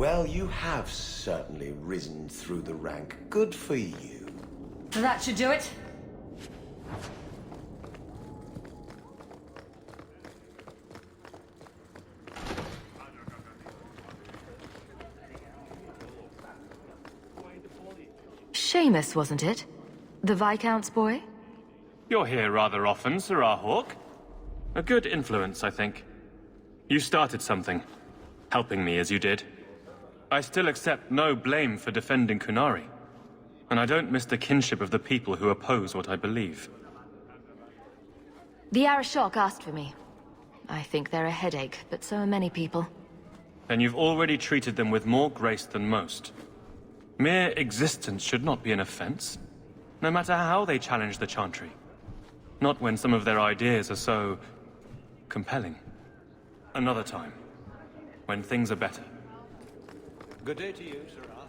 Well, you have certainly risen through the rank. Good for you. That should do it. Seamus, wasn't it? The Viscount's boy? You're here rather often, Sirrah Hawke. A good influence, I think. You started something, helping me as you did. I still accept no blame for defending Kunari. And I don't miss the kinship of the people who oppose what I believe. The Arashok asked for me. I think they're a headache, but so are many people. Then you've already treated them with more grace than most. Mere existence should not be an offense, no matter how they challenge the Chantry. Not when some of their ideas are so compelling. Another time, when things are better. Good day to you, Sirrah.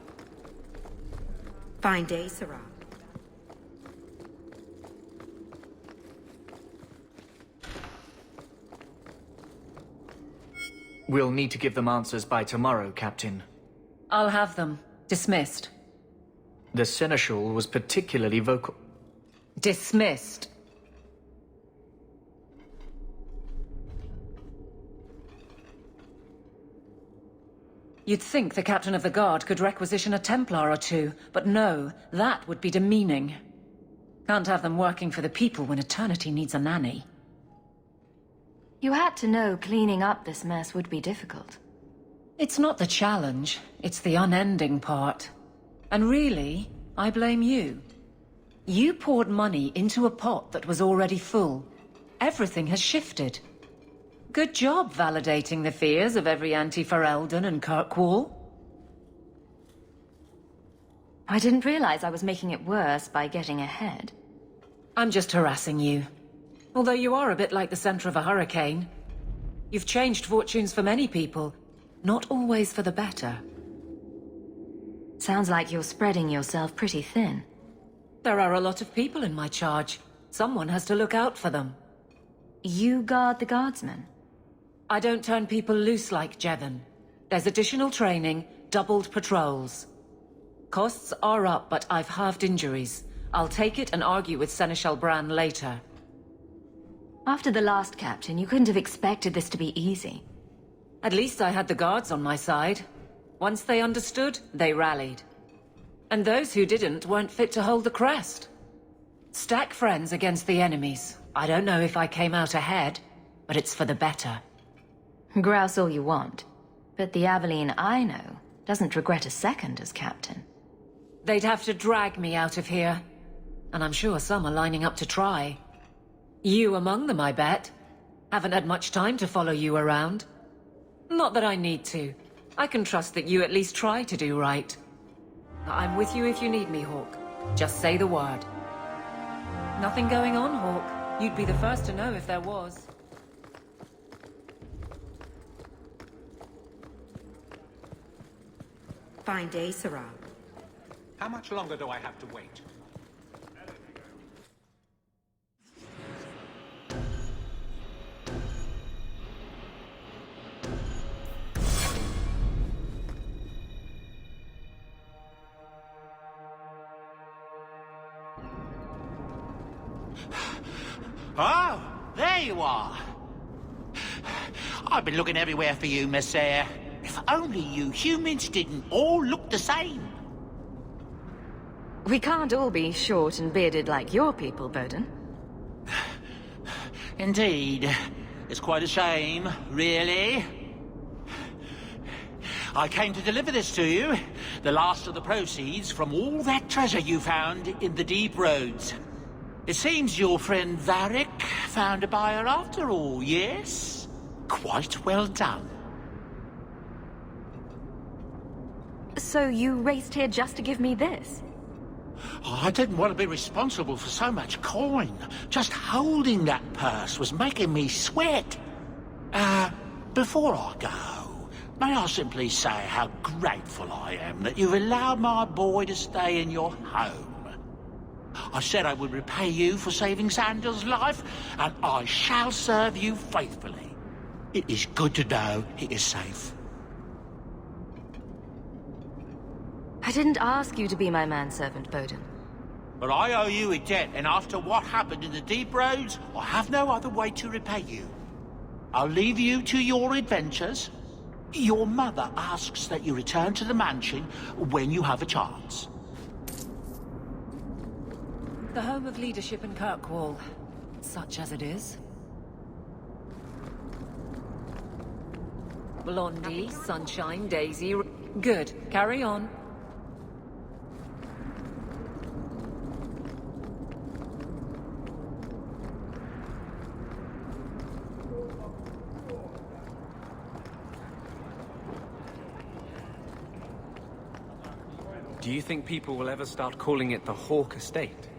Fine day, Sirrah. We'll need to give them answers by tomorrow, Captain. I'll have them. Dismissed. The Seneschal was particularly vocal. Dismissed. You'd think the Captain of the Guard could requisition a Templar or two, but no, that would be demeaning. Can't have them working for the people when eternity needs a nanny. You had to know cleaning up this mess would be difficult. It's not the challenge, it's the unending part. And really, I blame you. You poured money into a pot that was already full. Everything has shifted. Good job validating the fears of every anti-Ferelden and Kirkwall. I didn't realize I was making it worse by getting ahead. I'm just harassing you. Although you are a bit like the center of a hurricane. You've changed fortunes for many people, not always for the better. Sounds like you're spreading yourself pretty thin. There are a lot of people in my charge. Someone has to look out for them. You guard the guardsmen? I don't turn people loose like Jevon. There's additional training, doubled patrols. Costs are up, but I've halved injuries. I'll take it and argue with Seneschal Bran later. After the last captain, you couldn't have expected this to be easy. At least I had the guards on my side. Once they understood, they rallied. And those who didn't weren't fit to hold the crest. Stack friends against the enemies. I don't know if I came out ahead, but it's for the better. Grouse all you want. But the Aveline I know doesn't regret a second as captain. They'd have to drag me out of here. And I'm sure some are lining up to try. You among them, I bet. Haven't had much time to follow you around. Not that I need to. I can trust that you at least try to do right. I'm with you if you need me, Hawke. Just say the word. Nothing going on, Hawke. You'd be the first to know if there was. Fine day, Sirrah. How much longer do I have to wait? Oh, there you are. I've been looking everywhere for you, Messiah. If only you humans didn't all look the same. We can't all be short and bearded like your people, Bowden. Indeed. It's quite a shame, really. I came to deliver this to you. The last of the proceeds from all that treasure you found in the deep roads. It seems your friend Varric found a buyer after all, yes? Quite well done. So you raced here just to give me this? Oh, I didn't want to be responsible for so much coin. Just holding that purse was making me sweat. Before I go, may I simply say how grateful I am that you've allowed my boy to stay in your home. I said I would repay you for saving Sandal's life, and I shall serve you faithfully. It is good to know he is safe. I didn't ask you to be my manservant, Bowden. But I owe you a debt, and after what happened in the deep roads, I have no other way to repay you. I'll leave you to your adventures. Your mother asks that you return to the mansion when you have a chance. The home of leadership in Kirkwall, such as it is. Blondie, Sunshine, Daisy... Good. Carry on. Do you think people will ever start calling it the Hawk Estate?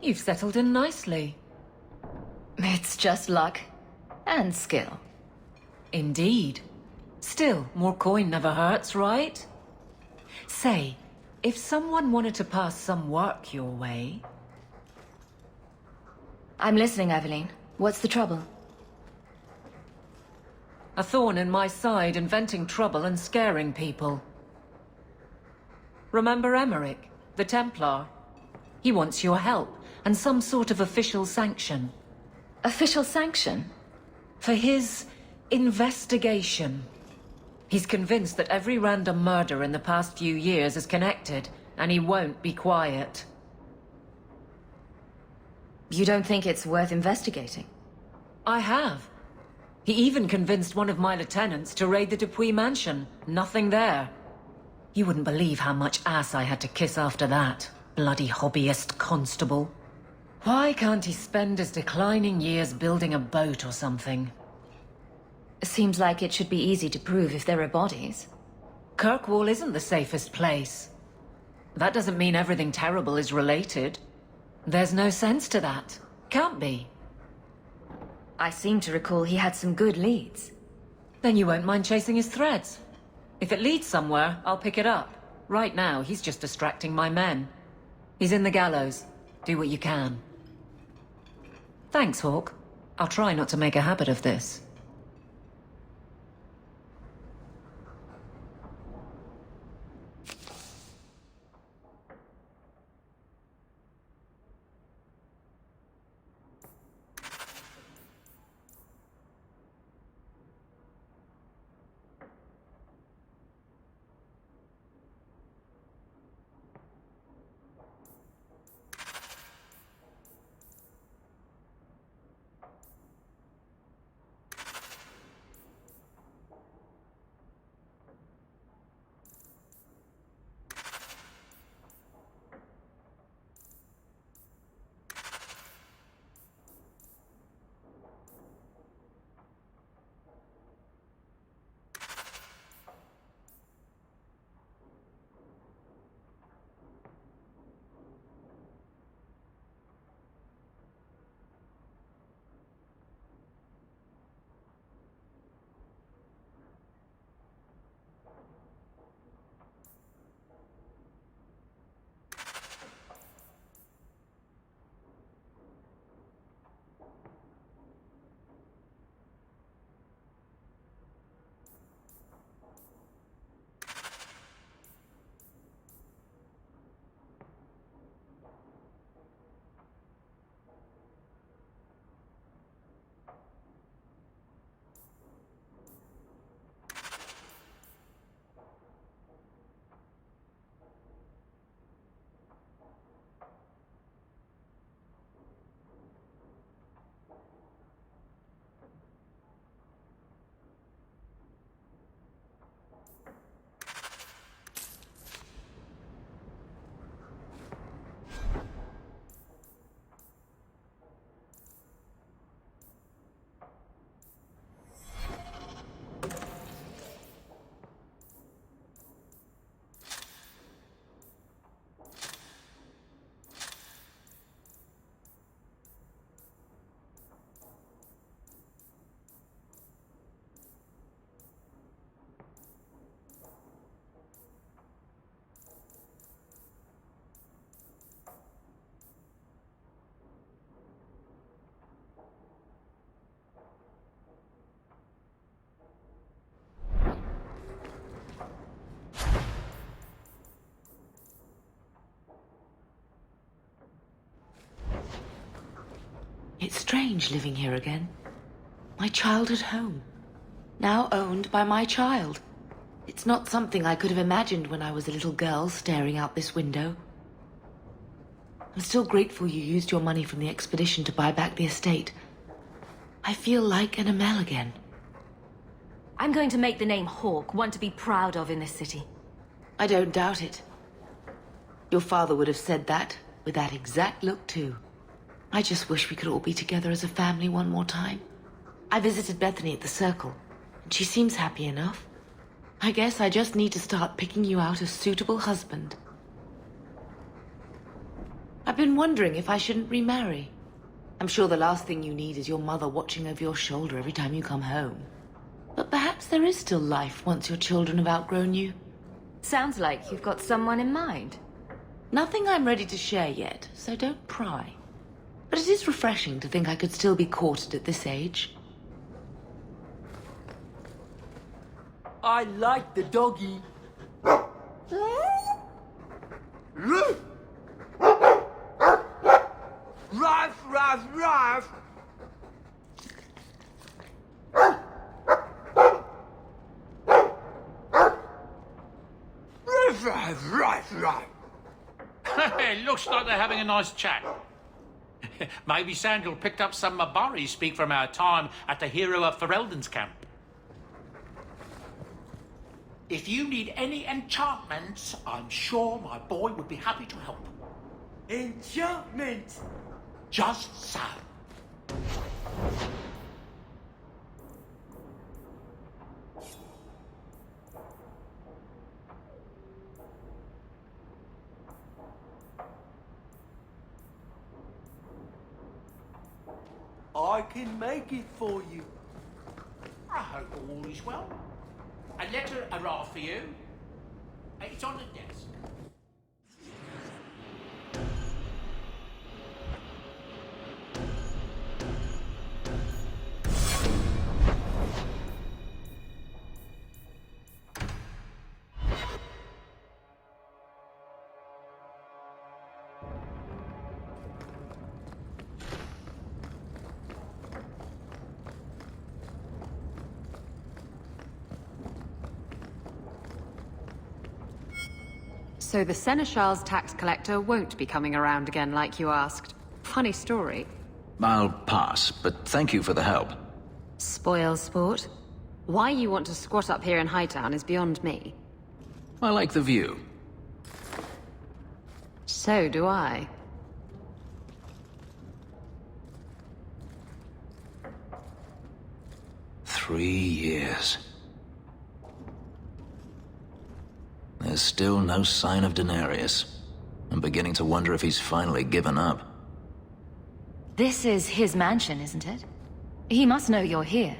You've settled in nicely. It's just luck. And skill. Indeed. Still, more coin never hurts, right? Say, if someone wanted to pass some work your way... I'm listening, Aveline. What's the trouble? A thorn in my side, inventing trouble and scaring people. Remember Emmerich, the Templar? He wants your help, and some sort of official sanction. Official sanction? For his investigation. He's convinced that every random murder in the past few years is connected, and he won't be quiet. You don't think it's worth investigating? I have. He even convinced one of my lieutenants to raid the Dupuis mansion. Nothing there. You wouldn't believe how much ass I had to kiss after that. Bloody hobbyist constable. Why can't he spend his declining years building a boat or something? Seems like it should be easy to prove if there are bodies. Kirkwall isn't the safest place. That doesn't mean everything terrible is related. There's no sense to that. Can't be. I seem to recall he had some good leads. Then you won't mind chasing his threads. If it leads somewhere, I'll pick it up. Right now, he's just distracting my men. He's in the gallows. Do what you can. Thanks, Hawk. I'll try not to make a habit of this. It's strange living here again. My childhood home. Now owned by my child. It's not something I could have imagined when I was a little girl staring out this window. I'm still grateful you used your money from the expedition to buy back the estate. I feel like an Amel again. I'm going to make the name Hawke one to be proud of in this city. I don't doubt it. Your father would have said that, with that exact look too. I just wish we could all be together as a family one more time. I visited Bethany at the Circle, and she seems happy enough. I guess I just need to start picking you out a suitable husband. I've been wondering if I shouldn't remarry. I'm sure the last thing you need is your mother watching over your shoulder every time you come home. But perhaps there is still life once your children have outgrown you. Sounds like you've got someone in mind. Nothing I'm ready to share yet, so don't pry. But it is refreshing to think I could still be courted at this age. I like the doggy. Ruff, ruff, ruff. Ruff, ruff, ruff, ruff. It looks like they're having a nice chat. Maybe Sandal picked up some Mabari speak from our time at the Hero of Ferelden's camp. If you need any enchantments, I'm sure my boy would be happy to help. Enchantment. Just so. I can make it for you. I hope all is well. A letter arrived for you. It's on the desk. So the Seneschal's tax collector won't be coming around again like you asked. Funny story. I'll pass, but thank you for the help. Spoil sport. Why you want to squat up here in Hightown is beyond me. I like the view. So do I. Three years. There's still no sign of Denarius. I'm beginning to wonder if he's finally given up. This is his mansion, isn't it? He must know you're here.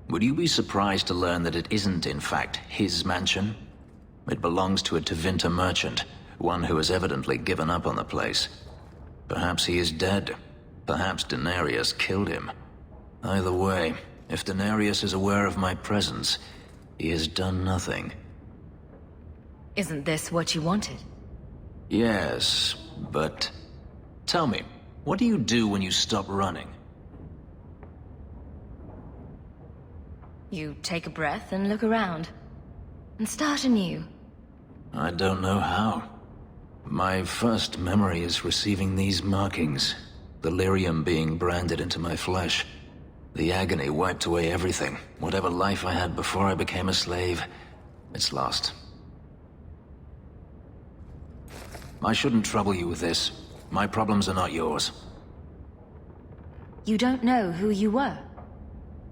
Would you be surprised to learn that it isn't, in fact, his mansion? It belongs to a Tevinter merchant, one who has evidently given up on the place. Perhaps he is dead. Perhaps Denarius killed him. Either way, if Denarius is aware of my presence, he has done nothing. Isn't this what you wanted? Yes, but... Tell me, what do you do when you stop running? You take a breath and look around. And start anew. I don't know how. My first memory is receiving these markings. The lyrium being branded into my flesh. The agony wiped away everything. Whatever life I had before I became a slave, it's lost. I shouldn't trouble you with this. My problems are not yours. You don't know who you were?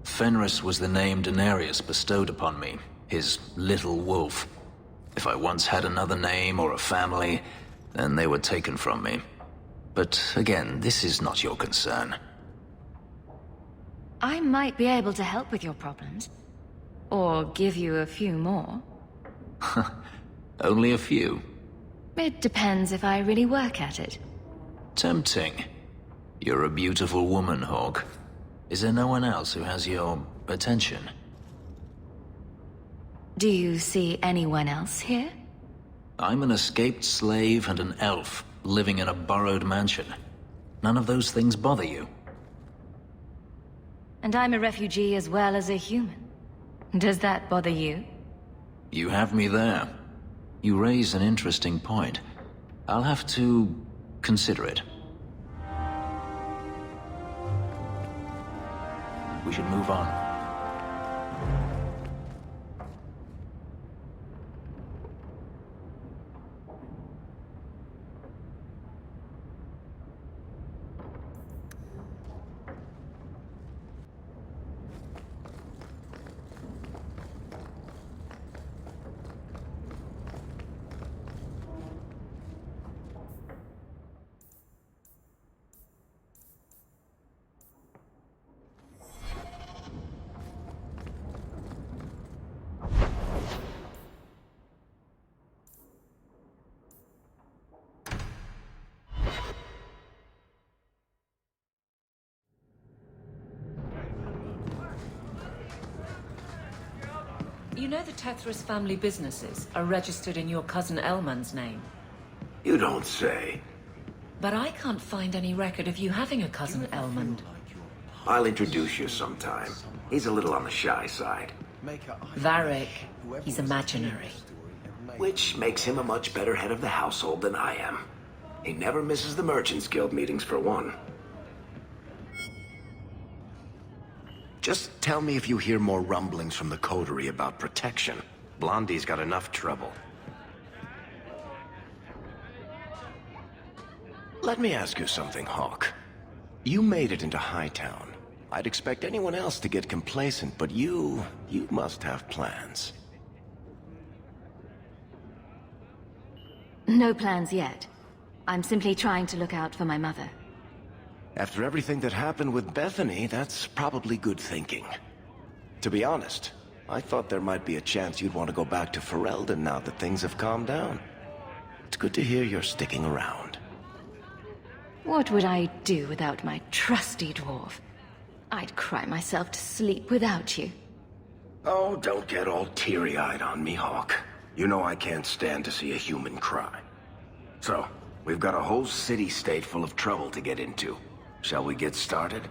Fenris was the name Denarius bestowed upon me, his little wolf. If I once had another name or a family, then they were taken from me. But again, this is not your concern. I might be able to help with your problems. Or give you a few more. Only a few. It depends if I really work at it. Tempting. You're a beautiful woman, Hawke. Is there no one else who has your attention? Do you see anyone else here? I'm an escaped slave and an elf, living in a borrowed mansion. None of those things bother you? And I'm a refugee as well as a human. Does that bother you? You have me there. You raise an interesting point. I'll have to consider it. We should move on. You know the Tethras family businesses are registered in your cousin Elman's name. You don't say. But I can't find any record of you having a cousin Elmond. I'll introduce you sometime. He's a little on the shy side. Varric, he's imaginary. Which makes him a much better head of the household than I am. He never misses the Merchants Guild meetings for one. Just tell me if you hear more rumblings from the coterie about protection. Blondie's got enough trouble. Let me ask you something, Hawk. You made it into Hightown. I'd expect anyone else to get complacent, but you must have plans. No plans yet. I'm simply trying to look out for my mother. After everything that happened with Bethany, that's probably good thinking. To be honest, I thought there might be a chance you'd want to go back to Ferelden now that things have calmed down. It's good to hear you're sticking around. What would I do without my trusty dwarf? I'd cry myself to sleep without you. Oh, don't get all teary-eyed on me, Hawk. You know I can't stand to see a human cry. So, we've got a whole city-state full of trouble to get into. Shall we get started?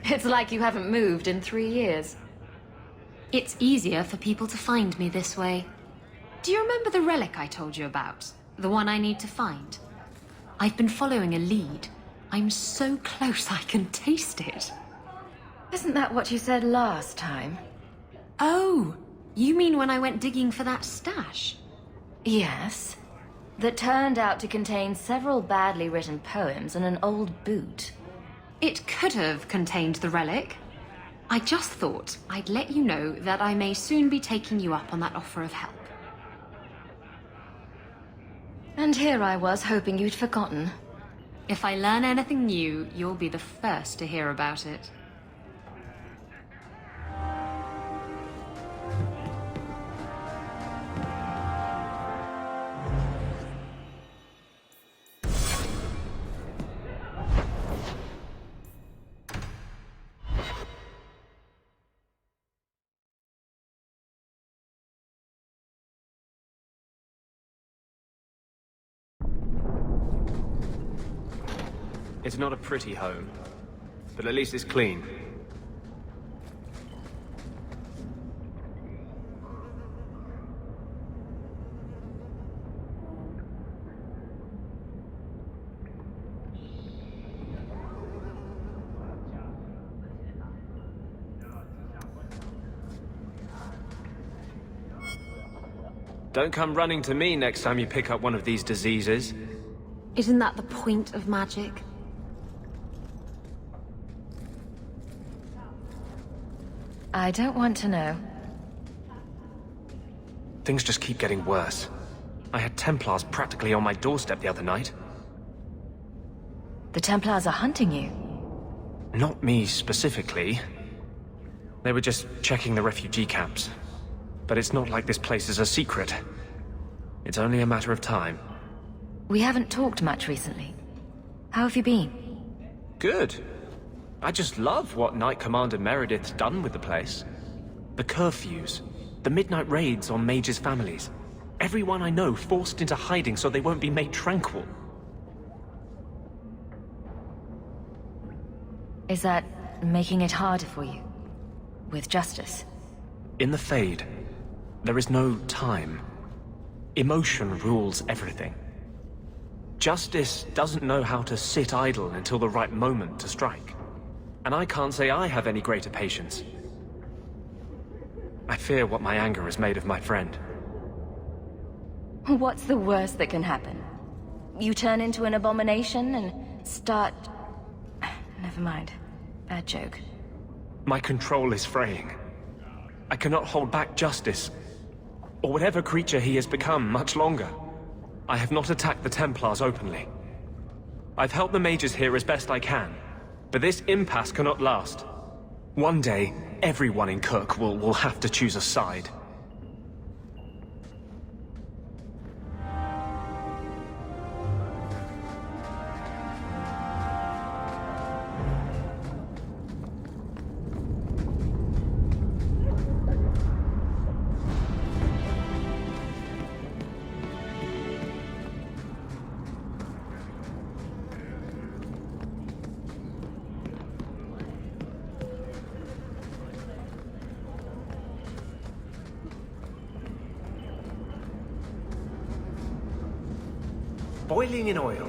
It's like you haven't moved in 3 years. It's easier for people to find me this way. Do you remember the relic I told you about? The one I need to find? I've been following a lead. I'm so close I can taste it. Isn't that what you said last time? Oh, you mean when I went digging for that stash? Yes. That turned out to contain several badly written poems and an old boot. It could have contained the relic. I just thought I'd let you know that I may soon be taking you up on that offer of help. And here I was hoping you'd forgotten. If I learn anything new, you'll be the first to hear about it. It's not a pretty home, but at least it's clean. Don't come running to me next time you pick up one of these diseases. Isn't that the point of magic? I don't want to know. Things just keep getting worse. I had Templars practically on my doorstep the other night. The Templars are hunting you. Not me specifically. They were just checking the refugee camps. But it's not like this place is a secret. It's only a matter of time. We haven't talked much recently. How have you been? Good. I just love what Knight Commander Meredith's done with the place. The curfews, The midnight raids on mages' families. Everyone I know forced into hiding so they won't be made tranquil. Is that making it harder for you? With justice? In the Fade, there is no time. Emotion rules everything. Justice doesn't know how to sit idle until the right moment to strike. And I can't say I have any greater patience. I fear what my anger has made of my friend. What's the worst that can happen? You turn into an abomination and start... Never mind. Bad joke. My control is fraying. I cannot hold back justice, or whatever creature he has become, much longer. I have not attacked the Templars openly. I've helped the mages here as best I can, but this impasse cannot last. One day, everyone in Kirk will have to choose a side. Boiling in oil.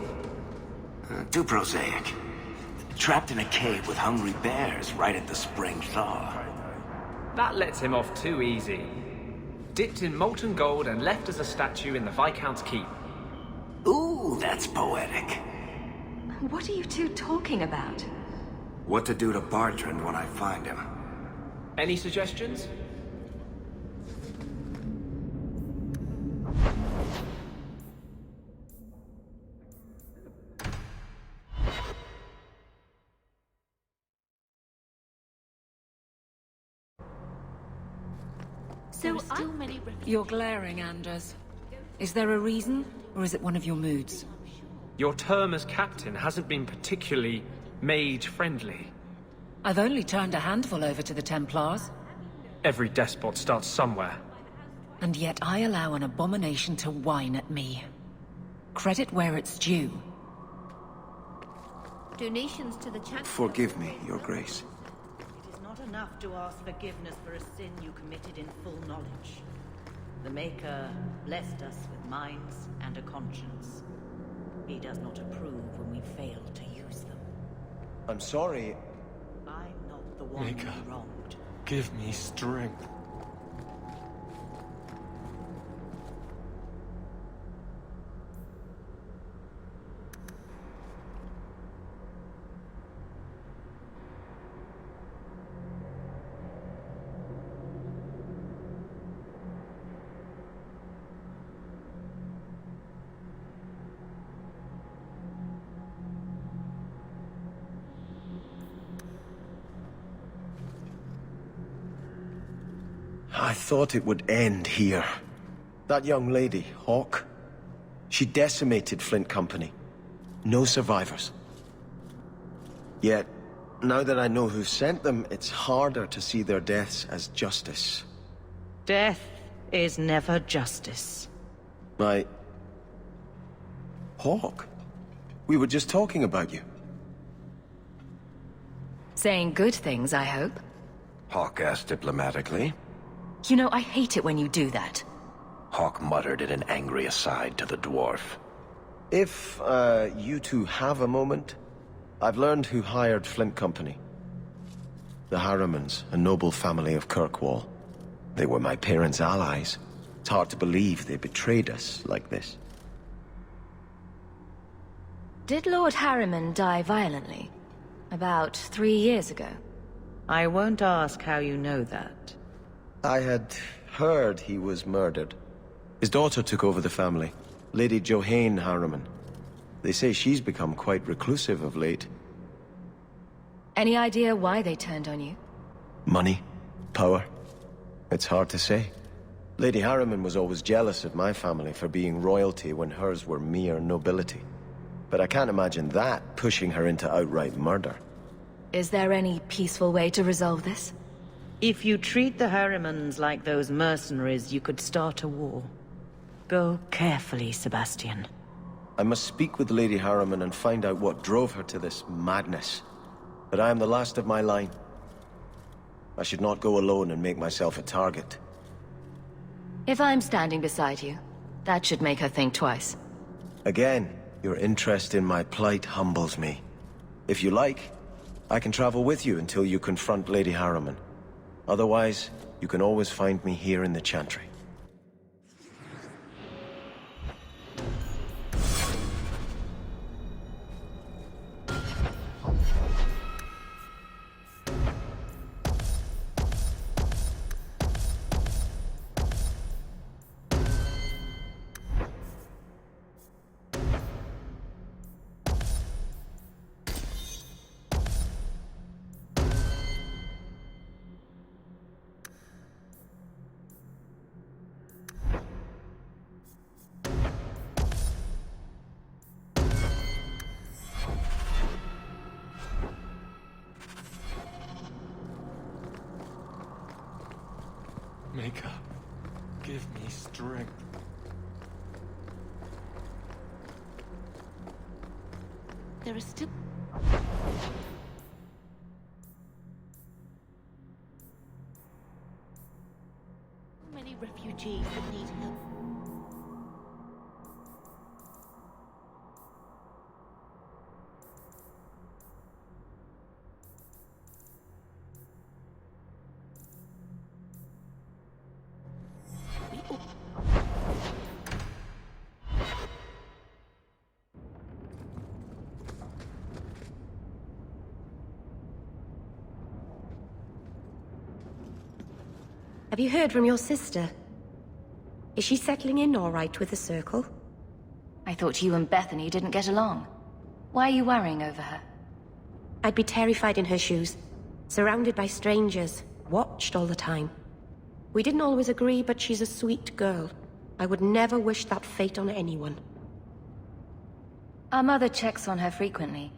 Too prosaic. Trapped in a cave with hungry bears right at the spring thaw. That lets him off too easy. Dipped in molten gold and left as a statue in the Viscount's keep. Ooh, that's poetic. What are you two talking about? What to do to Bartrand when I find him. Any suggestions? You're glaring, Anders. Is there a reason, or is it one of your moods? Your term as captain hasn't been particularly mage-friendly. I've only turned a handful over to the Templars. Every despot starts somewhere. And yet I allow an abomination to whine at me. Credit where it's due. Donations to the Chancellor. Forgive me, Your Grace. It is not enough to ask forgiveness for a sin you committed in full knowledge. The Maker blessed us with minds and a conscience. He does not approve when we fail to use them. I'm sorry. I'm not the one Maker, you wronged. give me strength. I thought it would end here. That young lady, Hawk, she decimated Flint Company. No survivors. Yet, now that I know who sent them, it's harder to see their deaths as justice. Death is never justice. Hawk? We were just talking about you. Saying good things, I hope. Hawk asked diplomatically. You know, I hate it when you do that. Hawk muttered in an angry aside to the dwarf. If, you two have a moment, I've learned who hired Flint Company. The Harrimans, a noble family of Kirkwall. They were my parents' allies. It's hard to believe they betrayed us like this. Did Lord Harriman die violently? About 3 years ago? I won't ask how you know that. I had heard he was murdered. His daughter took over the family, Lady Johanne Harriman. They say she's become quite reclusive of late. Any idea why they turned on you? Money? Power? It's hard to say. Lady Harriman was always jealous of my family for being royalty when hers were mere nobility. But I can't imagine that pushing her into outright murder. Is there any peaceful way to resolve this? If you treat the Harrimans like those mercenaries, you could start a war. Go carefully, Sebastian. I must speak with Lady Harriman and find out what drove her to this madness. But I am the last of my line. I should not go alone and make myself a target. If I'm standing beside you, that should make her think twice. Again, your interest in my plight humbles me. If you like, I can travel with you until you confront Lady Harriman. Otherwise, you can always find me here in the Chantry. Maker, give me strength. There are still... many refugees that need help. Have you heard from your sister? Is she settling in all right with the Circle? I thought you and Bethany didn't get along. Why are you worrying over her? I'd be terrified in her shoes. Surrounded by strangers, watched all the time. We didn't always agree, but she's a sweet girl. I would never wish that fate on anyone. Our mother checks on her frequently.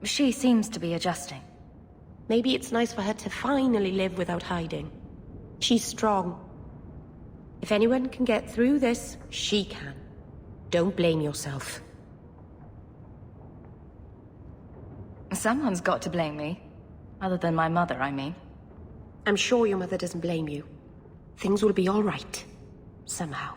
She seems to be adjusting. Maybe it's nice for her to finally live without hiding. She's strong. If anyone can get through this, she can. Don't blame yourself. Someone's got to blame me. Other than my mother, I mean. I'm sure your mother doesn't blame you. Things will be all right. Somehow.